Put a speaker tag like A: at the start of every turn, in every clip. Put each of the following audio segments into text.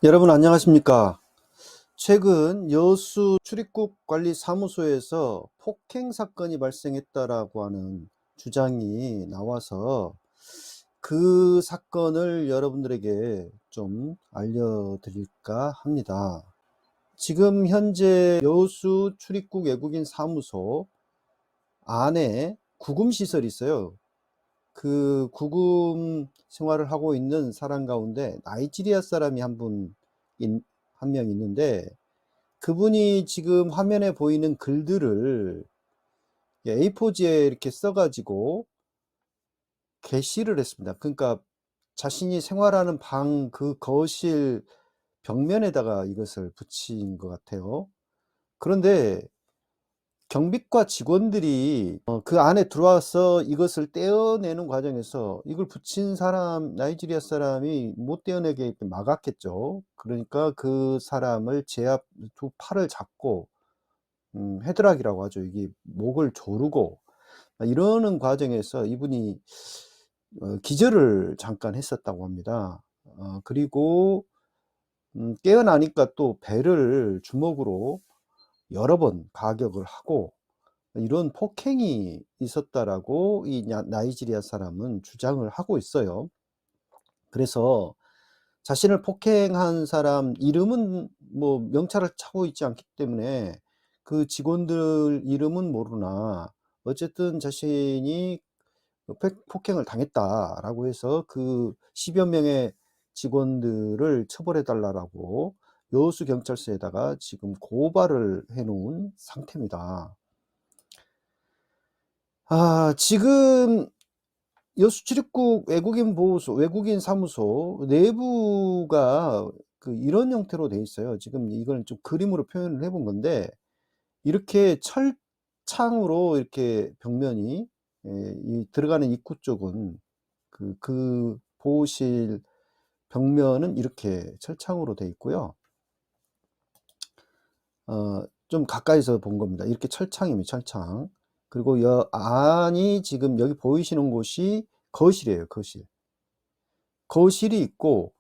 A: 여러분 안녕하십니까? 최근 여수 출입국 관리 사무소에서 폭행 사건이 발생했다라고 하는 주장이 나와서 그 사건을 여러분들에게 좀 알려드릴까 합니다. 지금 현재 여수 출입국 외국인 사무소 안에 구금 시설이 있어요. 그 구금 생활을 하고 있는 사람 가운데 나이지리아 사람이 한 명 있는데, 그분이 지금 화면에 보이는 글들을 A4지에 이렇게 써가지고 게시를 했습니다. 그러니까 자신이 생활하는 방 그 거실 벽면에다가 이것을 붙인 것 같아요. 그런데 경비과 직원들이 그 안에 들어와서 이것을 떼어내는 과정에서 이걸 붙인 사람, 나이지리아 사람이 못 떼어내게 막았겠죠. 그러니까 그 사람을 두 팔을 잡고 헤드락이라고 하죠. 이게 목을 조르고 이러는 과정에서 이분이 기절을 잠깐 했었다고 합니다. 그리고 깨어나니까 또 배를 주먹으로 여러 번 가격을 하고 이런 폭행이 있었다라고 이 나이지리아 사람은 주장을 하고 있어요. 그래서 자신을 폭행한 사람 이름은 뭐 명찰을 차고 있지 않기 때문에 그 직원들 이름은 모르나 어쨌든 자신이 폭행을 당했다라고 해서 그 10여 명의 직원들을 처벌해 달라고 여수경찰서에다가 지금 고발을 해 놓은 상태입니다. 지금 여수출입국 외국인 사무소 내부가 이런 형태로 돼 있어요. 지금 이걸 좀 그림으로 표현을 해본 건데, 이렇게 철창으로 이렇게 벽면이, 이 들어가는 입구 쪽은 그 보호실 벽면은 이렇게 철창으로 돼 있고요. 좀 가까이서 본 겁니다. 이렇게 철창입니다. 철창. 그리고 안이 지금 여기 보이시는 곳이 거실이에요. 거실. 거실이 있고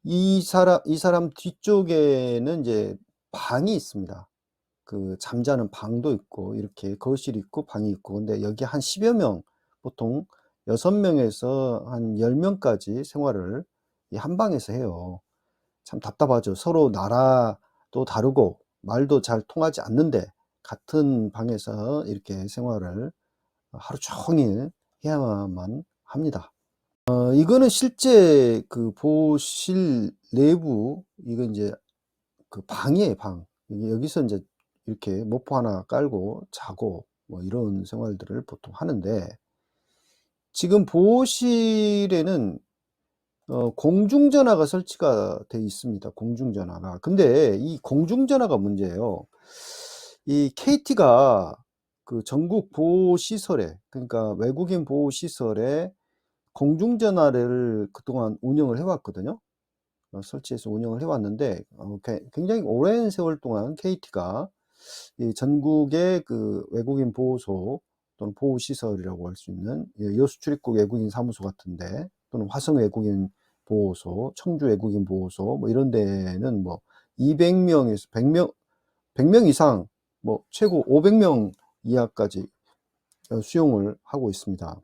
A: 이 사람 뒤쪽에는 이제 방이 있습니다. 그 잠자는 방도 있고 이렇게 거실이 있고 방이 있고, 근데 여기 한 10여 명, 보통 6명에서 한 10명까지 생활을 이 한 방에서 해요. 참 답답하죠. 서로 나라도 다르고 말도 잘 통하지 않는데 같은 방에서 이렇게 생활을 하루 종일 해야만 합니다. 이거는 실제 그 보호실 내부, 이건 이제 그 방이에요, 방. 여기서 이제 이렇게 모포 하나 깔고 자고 뭐 이런 생활들을 보통 하는데, 지금 보호실에는 공중전화가 설치가 돼 있습니다. 공중전화가. 근데 이 공중전화가 문제예요. 이 KT가 그 전국 보호시설에, 그러니까 외국인 보호시설에 공중전화를 그동안 운영을 해왔거든요. 설치해서 운영을 해왔는데, 굉장히 오랜 세월 동안 KT가 이 전국의 그 외국인 보호소 또는 보호시설이라고 할 수 있는 여수 출입국 외국인 사무소 같은데, 또는 화성 외국인 보호소, 청주 외국인 보호소 뭐 이런 데는 뭐 200명에서 100명 이상, 뭐 최고 500명 이하까지 수용을 하고 있습니다.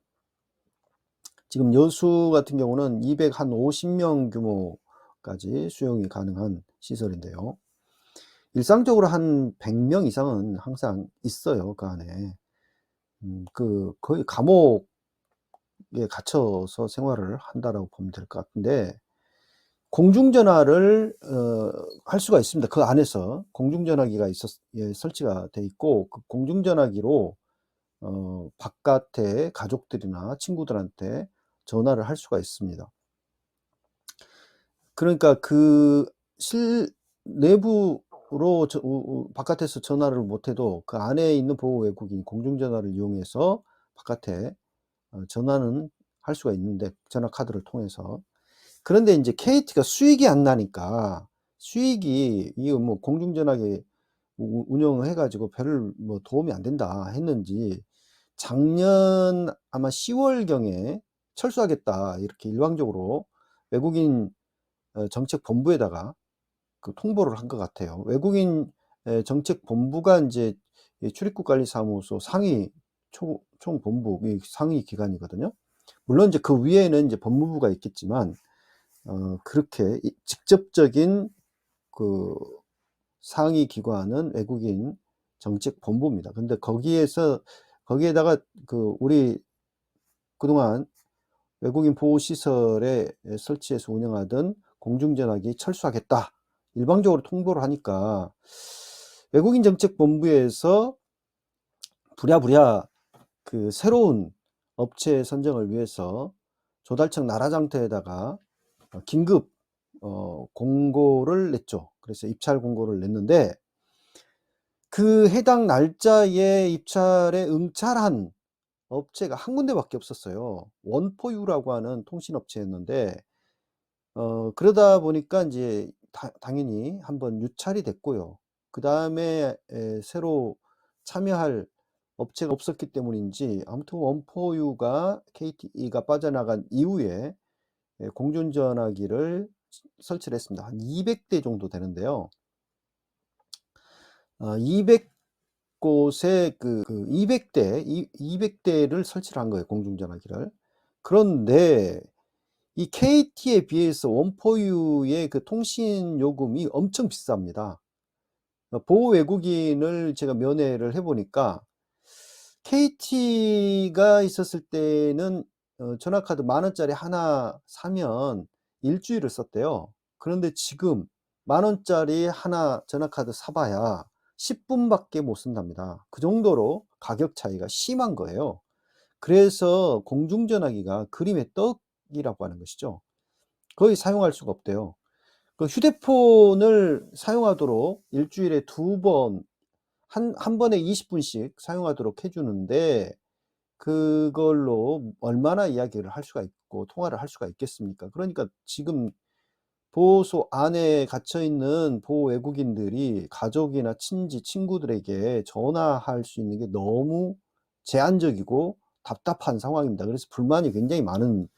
A: 지금 여수 같은 경우는 250명 규모까지 수용이 가능한 시설인데요. 일상적으로 한 100명 이상은 항상 있어요, 그 안에. 거의 감옥에 갇혀서 생활을 한다라고 보면 될 것 같은데, 공중전화를 할 수가 있습니다. 그 안에서 공중전화기가 설치가 돼 있고, 그 공중전화기로 바깥에 가족들이나 친구들한테 전화를 할 수가 있습니다. 그러니까 내부로 바깥에서 전화를 못해도 그 안에 있는 보호 외국인 공중전화를 이용해서 바깥에 전화는 할 수가 있는데, 전화 카드를 통해서. 그런데 이제 KT가 수익이 안 나니까, 이거 뭐 공중전화기 운영을 해가지고 별 뭐 도움이 안 된다 했는지, 작년 아마 10월경에 철수하겠다 이렇게 일방적으로 외국인 정책본부에다가 그 통보를 한 것 같아요. 외국인 정책본부가 이제 출입국관리사무소 상위 총본부 상위 기관이거든요. 물론 이제 그 위에는 이제 법무부가 있겠지만 그렇게 직접적인 그 상위 기관은 외국인 정책본부입니다. 근데 거기에다가 그 우리 그동안 외국인 보호시설에 설치해서 운영하던 공중전화기 철수하겠다 일방적으로 통보를 하니까 외국인 정책본부에서 부랴부랴 그 새로운 업체 선정을 위해서 조달청 나라장터에다가 긴급 공고를 냈죠. 그래서 입찰 공고를 냈는데 그 해당 날짜에 입찰에 응찰한 업체가 한 군데밖에 없었어요. 원포유라고 하는 통신업체였는데 그러다 보니까 이제 당연히 한번 유찰이 됐고요. 그 다음에 새로 참여할 업체가 없었기 때문인지 아무튼 원포유가 KT가 빠져나간 이후에 공중전화기를 설치를 했습니다. 한 200대 정도 되는데요. 200곳에 200대를 설치를 한 거예요. 공중전화기를. 그런데 이 KT에 비해서 원포유의 그 통신 요금이 엄청 비쌉니다. 보호 외국인을 제가 면회를 해보니까 KT가 있었을 때는 전화카드 10,000원짜리 하나 사면 일주일을 썼대요. 그런데 지금 10,000원짜리 하나 전화카드 사봐야 10분밖에 못 쓴답니다. 그 정도로 가격 차이가 심한 거예요. 그래서 공중전화기가 그림의 떡이라고 하는 것이죠. 거의 사용할 수가 없대요. 그 휴대폰을 사용하도록 일주일에 2번, 한 번에 20분씩 사용하도록 해주는데 그걸로 얼마나 이야기를 할 수가 있고 통화를 할 수가 있겠습니까? 그러니까 지금 보호소 안에 갇혀 있는 보호 외국인들이 가족이나 친지, 친구들에게 전화할 수 있는 게 너무 제한적이고 답답한 상황입니다. 그래서 불만이 굉장히 많은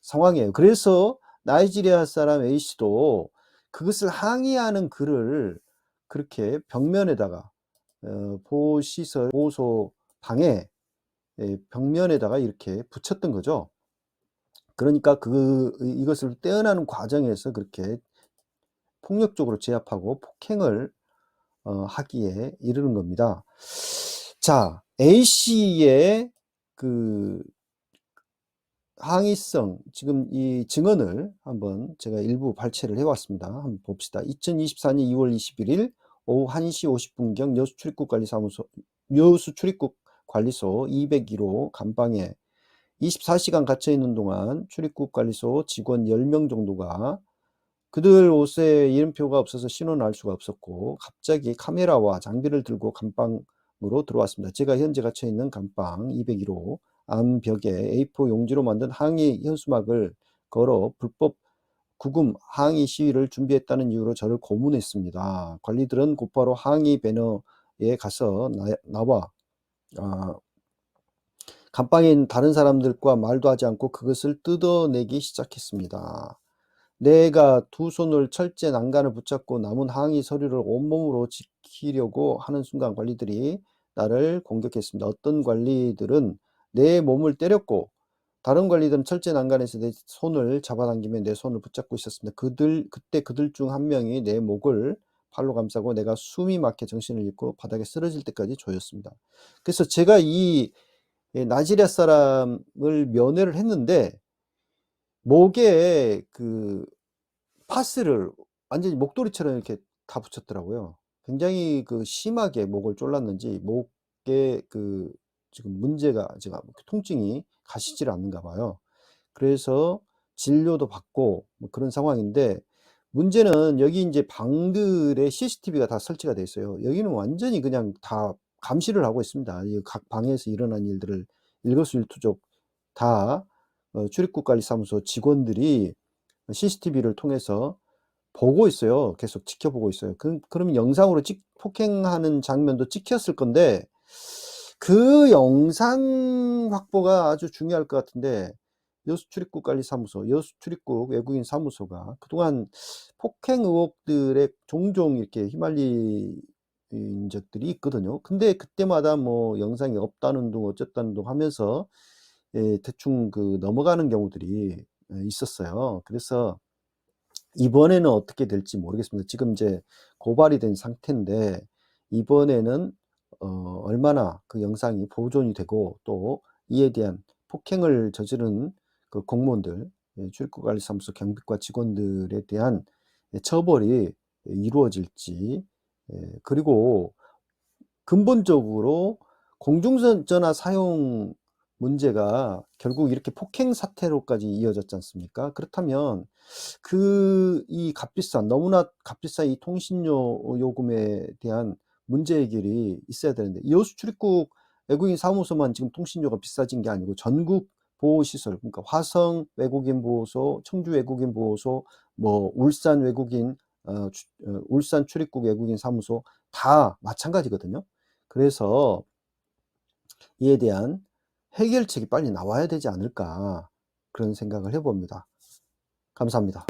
A: 상황이에요. 그래서 나이지리아 사람 A씨도 그것을 항의하는 글을 그렇게 벽면에다가 보호시설, 보호소 방에 벽면에다가 이렇게 붙였던 거죠. 그러니까 이것을 떼어나는 과정에서 그렇게 폭력적으로 제압하고 폭행을 하기에 이르는 겁니다. 자, A씨의 그 항의성, 지금 이 증언을 한번 제가 일부 발췌를 해왔습니다. 한번 봅시다. 2024년 2월 21일 오후 1시 50분경 여수 출입국관리소 201호 감방에 24시간 갇혀있는 동안 출입국관리소 직원 10명 정도가 그들 옷에 이름표가 없어서 신원을 알 수가 없었고 갑자기 카메라와 장비를 들고 감방으로 들어왔습니다. 제가 현재 갇혀있는 감방 201호 암벽에 A4 용지로 만든 항의 현수막을 걸어 불법 구금 항의 시위를 준비했다는 이유로 저를 고문했습니다. 관리들은 곧바로 항의 배너에 가서 나와 감방에 있는 다른 사람들과 말도 하지 않고 그것을 뜯어내기 시작했습니다. 내가 두 손을 철제 난간을 붙잡고 남은 항의 서류를 온몸으로 지키려고 하는 순간 관리들이 나를 공격했습니다. 어떤 관리들은 내 몸을 때렸고 다른 관리들은 철제 난간에서 내 손을 잡아당기며 내 손을 붙잡고 있었습니다. 그때 그들 중 한 명이 내 목을 팔로 감싸고 내가 숨이 막혀 정신을 잃고 바닥에 쓰러질 때까지 조였습니다. 그래서 제가 이 나이지리아 사람을 면회를 했는데 목에 그 파스를 완전히 목도리처럼 이렇게 다 붙였더라고요. 굉장히 그 심하게 목을 졸랐는지 목에 지금 문제가 제가 통증이 가시질 않는가 봐요. 그래서 진료도 받고 뭐 그런 상황인데 문제는 여기 이제 방들의 CCTV가 다 설치가 돼 있어요. 여기는 완전히 그냥 다 감시를 하고 있습니다. 각 방에서 일어난 일들을 일거수일투족 다 출입국관리사무소 직원들이 CCTV를 통해서 보고 있어요. 계속 지켜보고 있어요. 그러면 영상으로 폭행하는 장면도 찍혔을 건데 그 영상 확보가 아주 중요할 것 같은데 여수출입국관리사무소, 여수출입국 외국인 사무소가 그동안 폭행 의혹들에 종종 이렇게 휘말린 적들이 있거든요. 근데 그때마다 뭐 영상이 없다는 둥 어쨌다는 둥 하면서 대충 그 넘어가는 경우들이 있었어요. 그래서 이번에는 어떻게 될지 모르겠습니다. 지금 이제 고발이 된 상태인데 이번에는 얼마나 그 영상이 보존이 되고 또 이에 대한 폭행을 저지른 그 공무원들, 출입국관리사무소 경비과 직원들에 대한 처벌이 이루어질지, 그리고 근본적으로 공중전화 사용 문제가 결국 이렇게 폭행 사태로까지 이어졌지 않습니까? 그렇다면 이 값비싼, 너무나 값비싼 이 통신료 요금에 대한 문제 해결이 있어야 되는데, 여수 출입국 외국인 사무소만 지금 통신료가 비싸진 게 아니고 전국 보호시설, 그러니까 화성 외국인 보호소, 청주 외국인 보호소, 뭐 울산 외국인, 울산 출입국 외국인 사무소 다 마찬가지거든요. 그래서 이에 대한 해결책이 빨리 나와야 되지 않을까, 그런 생각을 해봅니다. 감사합니다.